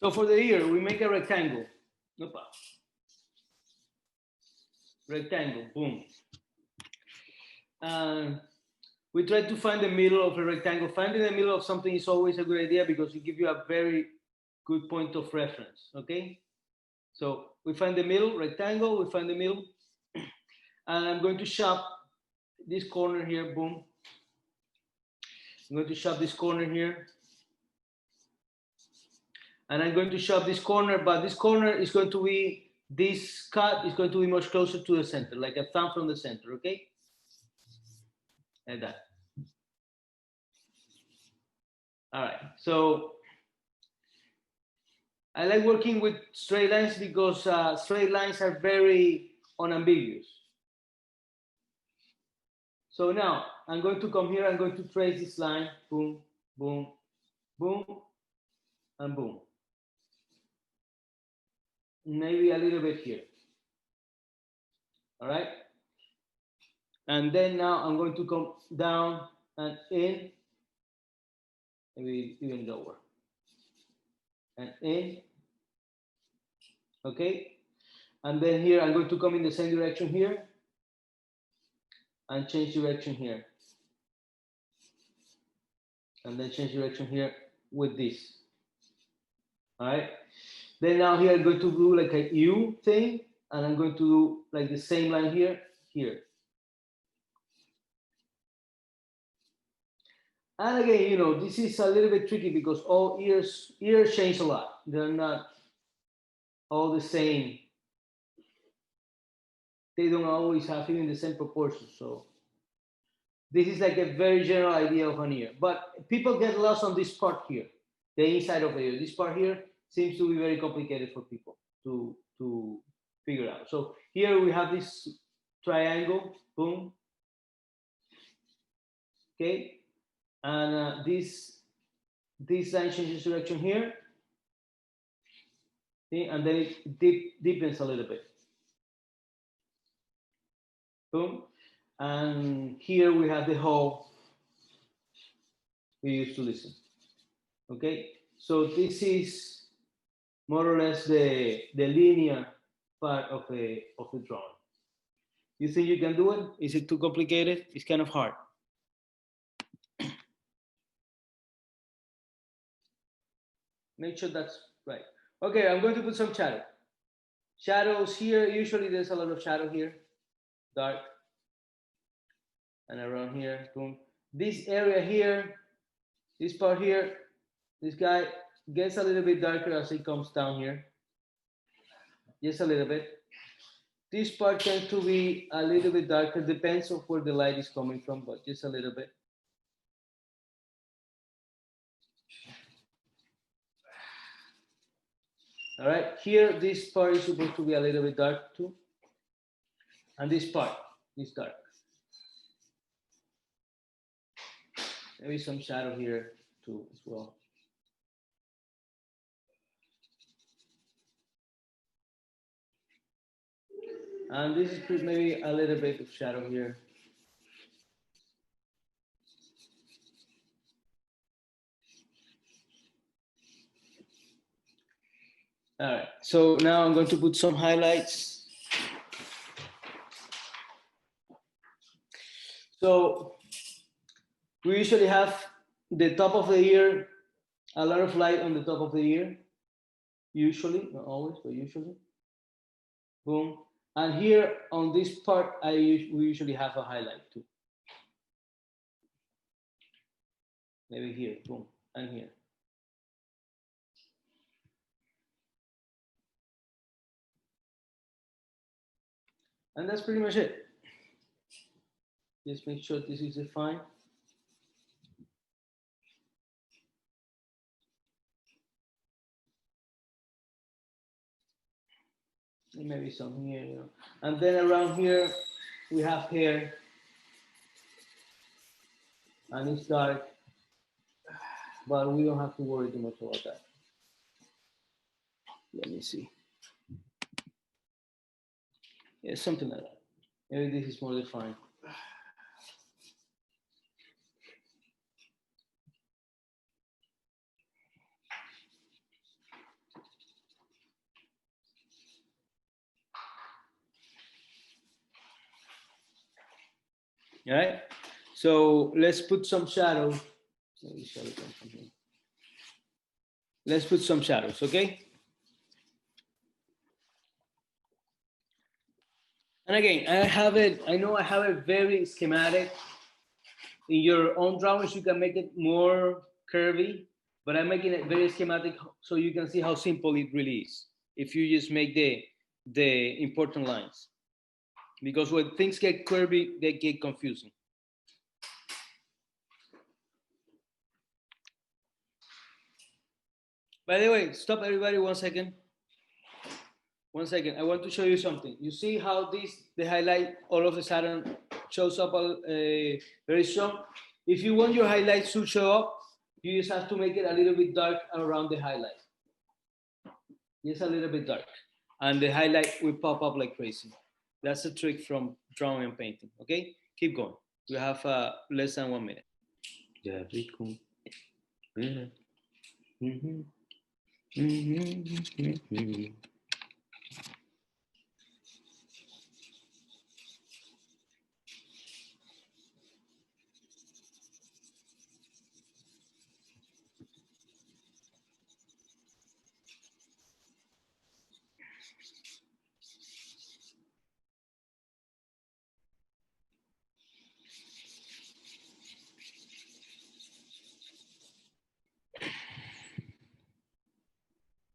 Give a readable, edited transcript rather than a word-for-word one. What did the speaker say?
So for the ear, we make a rectangle. Opa. Rectangle, boom. And we try to find the middle of a rectangle. Finding the middle of something is always a good idea because it gives you a very good point of reference, okay? So we find the middle, rectangle, we find the middle, and I'm going to shove this corner here, boom. I'm going to shove this corner here, and I'm going to shove this corner, but this corner is going to be, this cut is going to be much closer to the center, like a thumb from the center, okay? Like that. All right, so I like working with straight lines because straight lines are very unambiguous. So now I'm going to come here, I'm going to trace this line, boom, boom, boom, and boom. Maybe a little bit here. All right. And then now I'm going to come down and in, maybe even lower. And in. Okay. And then here I'm going to come in the same direction here and change direction here. And then change direction here with this. All right. Then now here I'm going to do like a U thing, and I'm going to do like the same line here, here. And again, you know, this is a little bit tricky because all ears change a lot. They're not all the same. They don't always have even the same proportions. So this is like a very general idea of an ear. But people get lost on this part here, the inside of the ear. This part here seems to be very complicated for people to figure out. So here we have this triangle, boom. Okay, and this line changes direction here. See? And then it deepens a little bit. Boom. And here we have the hole we used to listen. Okay, so this is more or less the linear part of the drawing. You think you can do it? Is it too complicated? It's kind of hard. Make sure that's right. Okay, I'm going to put some shadow. Shadows here, usually there's a lot of shadow here, dark. And around here, boom. This area here, this part here, this guy gets a little bit darker as it comes down here. Just a little bit. This part tends to be a little bit darker, depends on where the light is coming from, but just a little bit. All right, here, this part is supposed to be a little bit dark too. And this part is dark. Maybe some shadow here too as well. And this is maybe a little bit of shadow here. All right, so now I'm going to put some highlights. So we usually have the top of the ear, a lot of light on the top of the ear. Usually, not always, but usually. Boom. And here on this part, we usually have a highlight too. Maybe here, boom, and here. And that's pretty much it. Just make sure this is defined. Maybe some here, you know. And then around here, we have hair. And it's dark. But we don't have to worry too much about that. Let me see. Yeah, something like that. Maybe this is more defined. All right. So let's put some shadow. Let's put some shadows, okay? And again, I have it, I know I have it very schematic. In your own drawings, you can make it more curvy, but I'm making it very schematic so you can see how simple it really is. If you just make the important lines. Because when things get curvy, they get confusing. By the way, stop everybody 1 second. 1 second. I want to show you something. You see how the highlight all of a sudden shows up very strong? If you want your highlights to show up, you just have to make it a little bit dark around the highlight. Just a little bit dark. And the highlight will pop up like crazy. That's a trick from drawing and painting. Okay? Keep going. We have less than 1 minute. Yeah, very cool. Mm-hmm. Mm-hmm. Mm-hmm. Mm-hmm.